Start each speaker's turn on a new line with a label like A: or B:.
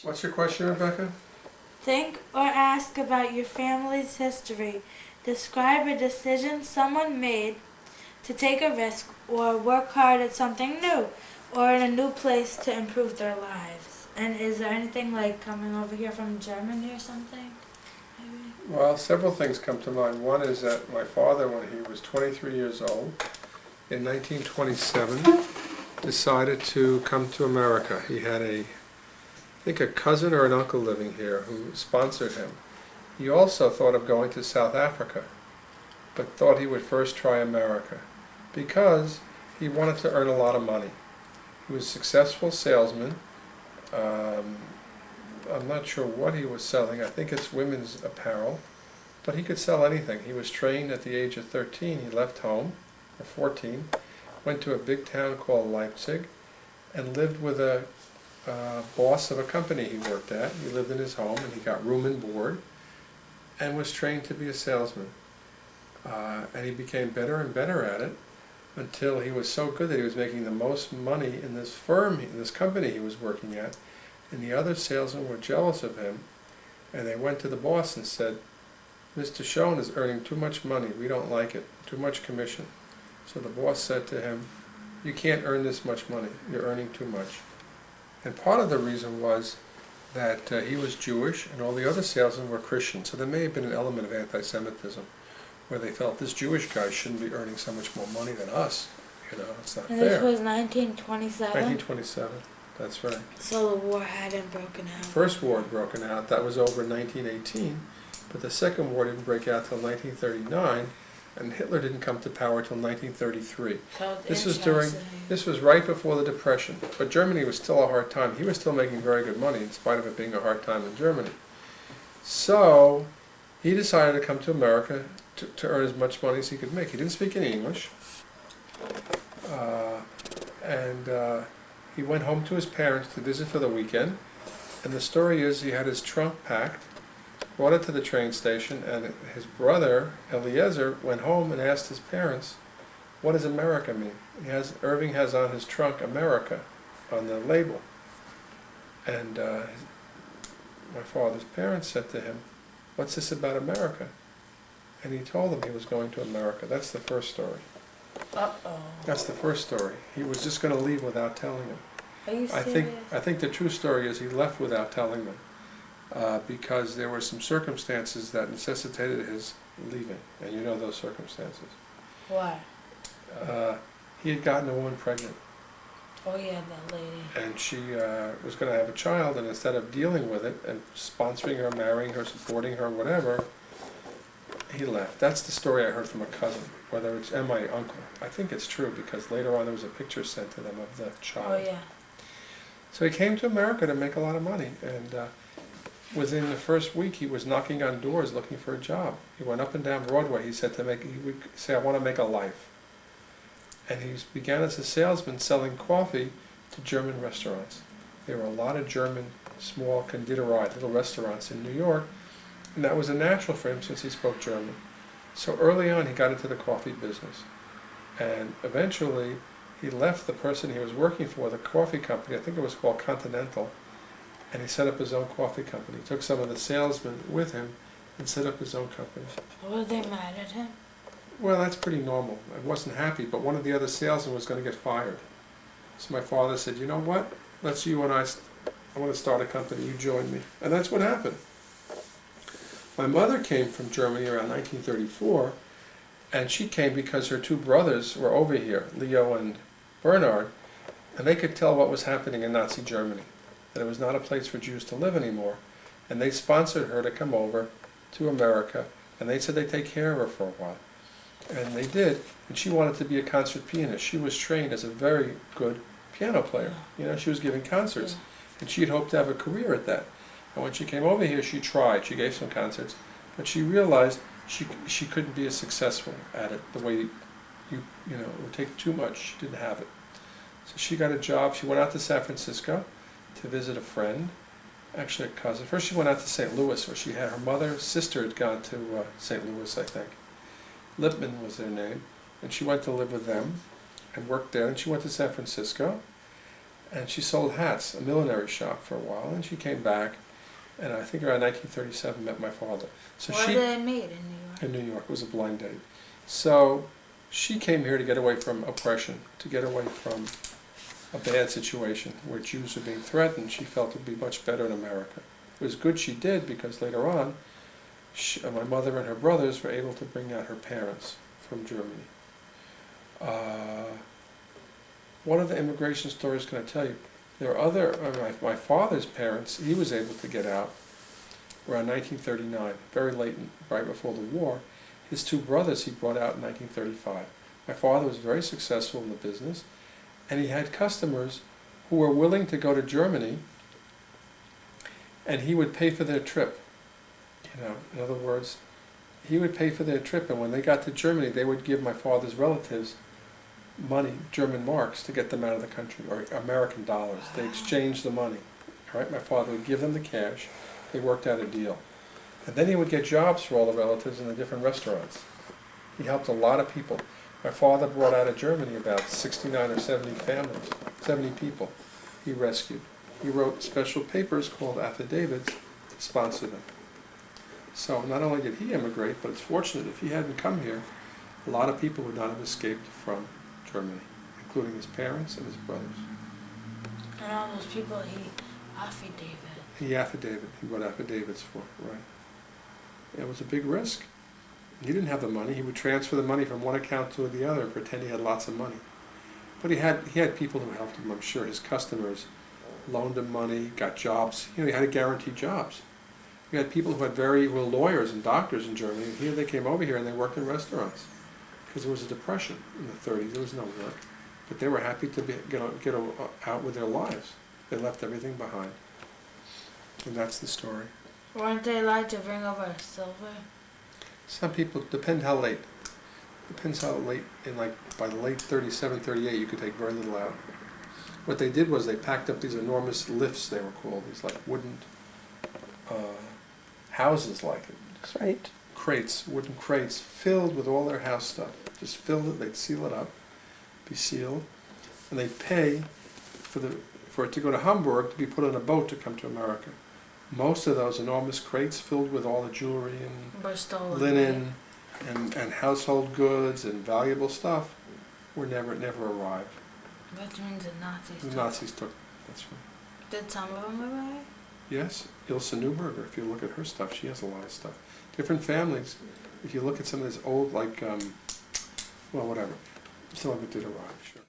A: What's your question, Rebecca?
B: Think or ask about your family's history. Describe a decision someone made to take a risk or work hard at something new or in a new place to improve their lives. And is there anything like coming over here from Germany or something? Maybe?
A: Well, several things come to mind. One is that my father, when he was 23 years old, in 1927, decided to come to America. He had I think a cousin or an uncle living here who sponsored him. He also thought of going to South Africa, but thought he would first try America because he wanted to earn a lot of money. He was a successful salesman. I'm not sure what he was selling. I think it's women's apparel, but he could sell anything. He was trained at the age of 13. He left home, or 14, went to a big town called Leipzig, and lived with a boss of a company he worked at. He lived in his home, and he got room and board, and was trained to be a salesman. And he became better and better at it until he was so good that he was making the most money in this firm, in this company he was working at. And the other salesmen were jealous of him, and they went to the boss and said, "Mr. Schoen is earning too much money. We don't like it. Too much commission." So the boss said to him, "You can't earn this much money. You're earning too much." And part of the reason was that he was Jewish and all the other salesmen were Christian. So there may have been an element of anti-Semitism where they felt this Jewish guy shouldn't be earning so much more money than us. It's not
B: And
A: fair.
B: this was 1927?
A: 1927, that's right.
B: So the war hadn't broken out.
A: First war had broken out. That was over in 1918. But the second war didn't break out till 1939. And Hitler didn't come to power till 1933.
B: So
A: This was right before the Depression, but Germany was still a hard time. He was still making very good money in spite of it being a hard time in Germany. So he decided to come to America to earn as much money as he could make. He didn't speak any English, and he went home to his parents to visit for the weekend. And the story is he had his trunk packed, brought it to the train station, and his brother, Eliezer, went home and asked his parents, "What does America mean?" Irving has on his trunk America on the label. And my father's parents said to him, "What's this about America?" And he told them he was going to America. That's the first story.
B: Uh-oh.
A: That's the first story. He was just going to leave without telling them.
B: Are you serious?
A: I think the true story is he left without telling them. Because there were some circumstances that necessitated his leaving, and you know those circumstances.
B: Why?
A: He had gotten a woman pregnant,
B: Oh yeah, that lady.
A: and she was going to have a child, and instead of dealing with it and sponsoring her, marrying her, supporting her, whatever, he left. That's the story I heard from a cousin, and my uncle. I think it's true because later on there was a picture sent to them of the child.
B: Oh yeah.
A: So he came to America to make a lot of money, and within the first week, he was knocking on doors looking for a job. He went up and down Broadway. He would say, "I want to make a life." And he began as a salesman selling coffee to German restaurants. There were a lot of German small Konditorei, little restaurants in New York, and that was a natural for him since he spoke German. So early on, he got into the coffee business. And eventually, he left the person he was working for, the coffee company, I think it was called Continental, and he set up his own coffee company. He took some of the salesmen with him and set up his own company.
B: Were they mad at him?
A: Well, that's pretty normal. I wasn't happy, but one of the other salesmen was going to get fired. So my father said, "You know what? Let's you and I want to start a company. You join me." And that's what happened. My mother came from Germany around 1934, and she came because her two brothers were over here, Leo and Bernard, and they could tell what was happening in Nazi Germany, that it was not a place for Jews to live anymore. And they sponsored her to come over to America, and they said they'd take care of her for a while. And they did, and she wanted to be a concert pianist. She was trained as a very good piano player. She was giving concerts, and she had hoped to have a career at that. And when she came over here, she tried. She gave some concerts, but she realized she couldn't be as successful at it the way it would take too much. She didn't have it. So she got a job. She went out to San Francisco to visit a friend, actually a cousin. First she went out to St. Louis, where she had her mother's sister had gone to St. Louis, I think. Lipman was their name, and she went to live with them and worked there. And she went to San Francisco, and she sold hats, a millinery shop for a while, and she came back, and I think around 1937 met my father. So
B: Where
A: she,
B: did they meet? In New York?
A: in New York, it was a blind date. So she came here to get away from oppression, to get away from a bad situation where Jews were being threatened. She felt it would be much better in America. It was good she did, because later on, my mother and her brothers were able to bring out her parents from Germany. One of the immigration stories can I tell you, there are other, my father's parents, he was able to get out around 1939, very late, right before the war. His two brothers he brought out in 1935. My father was very successful in the business, and he had customers who were willing to go to Germany, and he would pay for their trip. You know, in other words, he would pay for their trip, and when they got to Germany, they would give my father's relatives money, German marks, to get them out of the country, or American dollars. They exchanged the money. All right, my father would give them the cash. They worked out a deal. And then he would get jobs for all the relatives in the different restaurants. He helped a lot of people. My father brought out of Germany about 69 or 70 families, 70 people he rescued. He wrote special papers called affidavits to sponsor them. So not only did he immigrate, but it's fortunate if he hadn't come here, a lot of people would not have escaped from Germany, including his parents and his brothers.
B: And all those people he affidavit.
A: He wrote affidavits for, right. It was a big risk. He didn't have the money. He would transfer the money from one account to the other and pretend he had lots of money. But he had people who helped him, I'm sure. His customers loaned him money, got jobs. You know, he had to guarantee jobs. You had people who were lawyers and doctors in Germany, and here they came over here and they worked in restaurants. Because there was a depression in the 30s, there was no work. But they were happy to get out with their lives. They left everything behind. And that's the story.
B: Weren't they allowed to bring over silver?
A: Some people, depend how late. Depends how late, by the late 37, 38, you could take very little out. What they did was they packed up these enormous lifts, they were called, these like wooden houses like it.
C: Right.
A: Crates, wooden crates, filled with all their house stuff. Just filled it, they'd seal it up, be sealed, and they'd pay for it to go to Hamburg to be put on a boat to come to America. Most of those enormous crates filled with all the jewelry and linen and household goods and valuable stuff were never arrived.
B: Which means
A: The Nazis took, that's right.
B: Did some of them arrive?
A: Yes, Ilse Neuberger, if you look at her stuff, she has a lot of stuff. Different families, if you look at some of this old, whatever, some of it did arrive, sure.